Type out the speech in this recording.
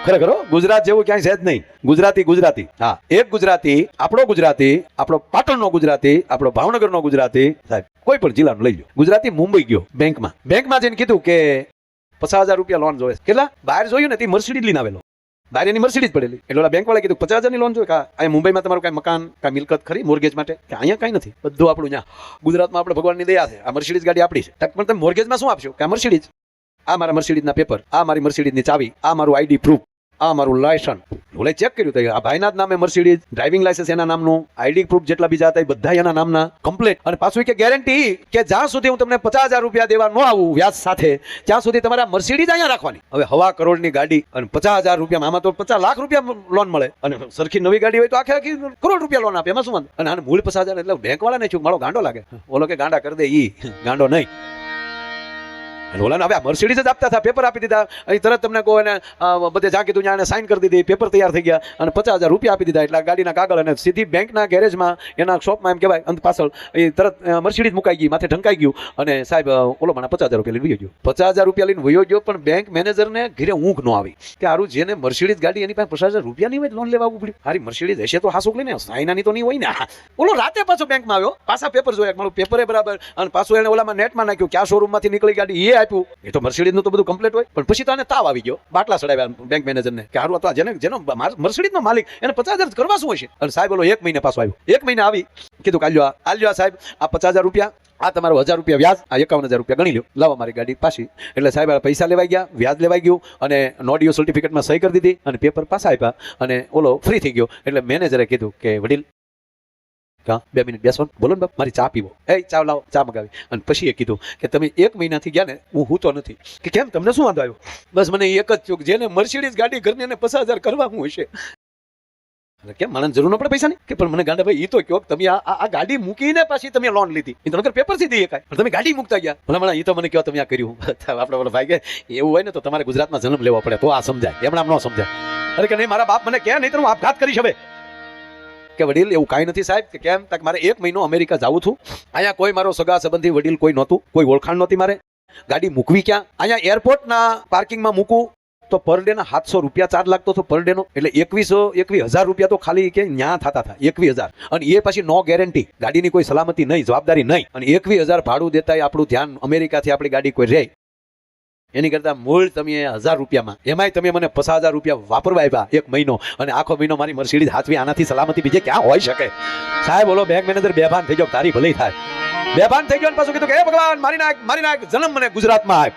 ખરેખર ગુજરાત જેવું ક્યાંય છે જ નહીં. ગુજરાતી. હા, એક ગુજરાતી, આપણો પાટણનો ગુજરાતી, આપણો ભાવનગરનો ગુજરાતી, સાહેબ કોઈ પણ જિલ્લાનો લઈ લો. ગુજરાતી મુંબઈ ગયો બેંકમાં જઈને કીધું કે 50,000 રૂપિયા લોન જોવે. કેટલા? બહાર જોયું ને તે મર્સિડીઝ લઈને આવેલો. બહાર એની મર્સિડીઝ પડેલી. એટલે બેંક વાળા કીધું 50,000 ની લોન જોઈએ. અહીંયા મુંબઈમાં તમારું કઈ મકાન, કઈ મિલકત ખરી મોર્ગેજ માટે? કે અહીંયા કઈ નથી, બધું આપણું ત્યાં ગુજરાતમાં આપણે ભગવાનની દયા છે. આ મર્સિડીઝ ગાડી આપણી છે. પણ તમે મોર્ગેજમાં શું આપશો? કે આ મર્સિડીઝ, આ મારા મર્સિડીઝના પેપર, આ મારી મર્સિડીઝની ચાવી, આ મારું આઈડી પ્રૂફ, આ મારું લાયસન્સ. ઓલે ચેક કર્યું તો આ ભાઈના જ નામે મર્સિડીઝ, ડ્રાઇવિંગ લાયસન્સ એના નામનું, આઈડી પ્રૂફ જેટલા બીજા હતા એ બધા એના નામના કમ્પ્લીટ. અને પાછું કે ગેરંટી કે જ્યાં સુધી હું તમને 50,000 રૂપિયા દેવા ન આવું વ્યાજ સાથે, ત્યાં સુધી તમારા મર્સિડીઝ અહીંયા રાખવાની. હવે 1.25 કરોડની ગાડી અને 50,000 રૂપિયા, આમાં તો 50 લાખ રૂપિયા લોન મળે. અને સરખી નવી ગાડી હોય તો આખી કરોડ રૂપિયા લોન આપે. એમાં શું વાંધો? અને આને મૂળ 50,000 એટલે બેંક વાળાને શું મારો ગાંડો લાગે? ઓલો કે ગાંડા કરી દે, ઈ ગાંડો નહીં. ઓલાને હવે મર્સિડીઝ જ આપતા હતા, પેપર આપી દીધા. અહીં તરત તમને કહો એને બધે જ્યાં કીધું ત્યાં સાઇન કરી દીધી, પેપર તૈયાર થઈ ગયા અને 50,000 રૂપિયા આપી દીધા. એટલે ગાડીના કાગળ અને સીધી બેંકના ગેરેજમાં, એના શોપમાં એમ કહેવાય અંત પાછળ એ તરત મર્સિડીઝ મુકાઈ ગઈ, માથે ઢંકાઈ ગયું. અને સાહેબ ઓલો મને 50,000 રૂપિયા લઈને વયો ગયો. 50,000 રૂપિયા લઈને વયો ગયો. પણ બેંક મેનેજરને ઘરે ઊંઘ ન આવી કે હારું જેને મર્સિડીઝ ગાડી એની પાસે 50,000 રૂપિયાની હોય લોન લેવા આવવું પડ્યું. હારી મર્સિડીઝ હશે તો હાસુક લઈને સાઈનાની તો નહીં હોય ને. ઓલો રાતે પાછો બેંકમાં આવ્યો, પાછા પેપર જોયા, મારું પેપરે બરાબર. અને પાછું એને ઓલામાં નેટમાં નાખ્યું ક્યાં શોરૂમમાંથી નીકળી ગાડી એ આપ્યું. એ તો મર્સિડીઝનું તો બધું કમ્પ્લીટ હોય. પણ પછી તો આને તાવ આવી ગયો, બાટલા ચડાવ્યા બેંક મેનેજરને કે હારું તો જેનો મર્સિડીઝનો માલિક એને 50,000 કરવા શું હશે? અને સાહેબ ઓલો 1 મહિને પાછો આવ્યો. 1 મહિને આવી કીધું કે આલ્યો સાહેબ આ 50,000 રૂપિયા, આ તમારો 1,000 રૂપિયા વ્યાજ, આ 51,000 રૂપિયા ગણી લો, લાવો મારી ગાડી પાછી. એટલે સાહેબ પૈસા લેવાઈ ગયા, વ્યાજ લેવાઈ ગયું અને નો ડ્યુ સર્ટિફિકેટમાં સહી કરી દીધી અને પેપર પાછા આપ્યા અને ઓલો ફ્રી થઈ ગયો. એટલે મેનેજરે કીધું કે વડીલ 2 મિનિટ બેસો, બોલો ને બાપ, મારી ચા પીવો. ચા લાવો, ચા મગાવી. અને પછી એ કીધું કે તમે 1 મહિનાથી ગયા ને હું હૂતો નથી. કે કેમ, તમને શું વાંધો આવ્યો? બસ મને એક જ ચોક, જેને મર્સિડીઝ ગાડી ઘરની એને 50,000 કરવા હું હશે. કેમ, મને જરૂર ન પડે પૈસાની? કે પણ મને ગાંડા ભાઈ એ તો કહો, તમે આ ગાડી મૂકીને પાછી તમે લોન લીધી, એ તો નકર પેપર થી દઈએ કાંઈ, પણ તમે ગાડી મૂકતા ગયા. ભલા એ તો મને કહો તમે આ કર્યું. આપણે બોલો ભાઈ કે એવું હોય ને તો તમારે ગુજરાતમાં જન્મ લેવો પડે તો આ સમજાય, એમણામ ન સમજાય. અરે કે નહીં, મારા બાપ મને કહે નહીં તો હું આપઘાત કરીશ. હવે કે વડીલ એવું કાંઈ નથી સાહેબ. કે કેમ? તક મારે 1 મહિનો અમેરિકા જાવું છું. અહીંયા કોઈ મારો સગા સંબંધી વડીલ કોઈ નહોતું, કોઈ ઓળખાણ નહોતી. મારે ગાડી મૂકવી ક્યાં? અહીંયા એરપોર્ટના પાર્કિંગમાં મૂકું તો પર ડે ના 700 રૂપિયા ચાર્જ લાગતો હતો પર ડે નો. એટલે 21,000 રૂપિયા તો ખાલી કે ન્યા થતા હતા. 21,000. અને એ પછી નો ગેરંટી, ગાડીની કોઈ સલામતી નહીં, જવાબદારી નહીં. અને 21,000 ભાડું દેતા આપણું ધ્યાન અમેરિકાથી આપણી ગાડી કોઈ રહે એની કરતા મૂળ તમે 1,000 રૂપિયામાં, એમાંય તમે મને 50,000 રૂપિયા વાપરવા આવ્યા 1 મહિનો, અને આખો મહિનો મારી મર્સિડીઝ હાથવી. આનાથી સલામતી બીજે ક્યાં હોઈ શકે? સાહેબ ઓલો બેંક મેનેજર બેભાન થઈ ગયો, તારી ભલી થાય. બેભાન થઈ ગયો અને પાછું કીધું કે હે ભગવાન મારી નાખ, જન્મ મને ગુજરાતમાં આપ.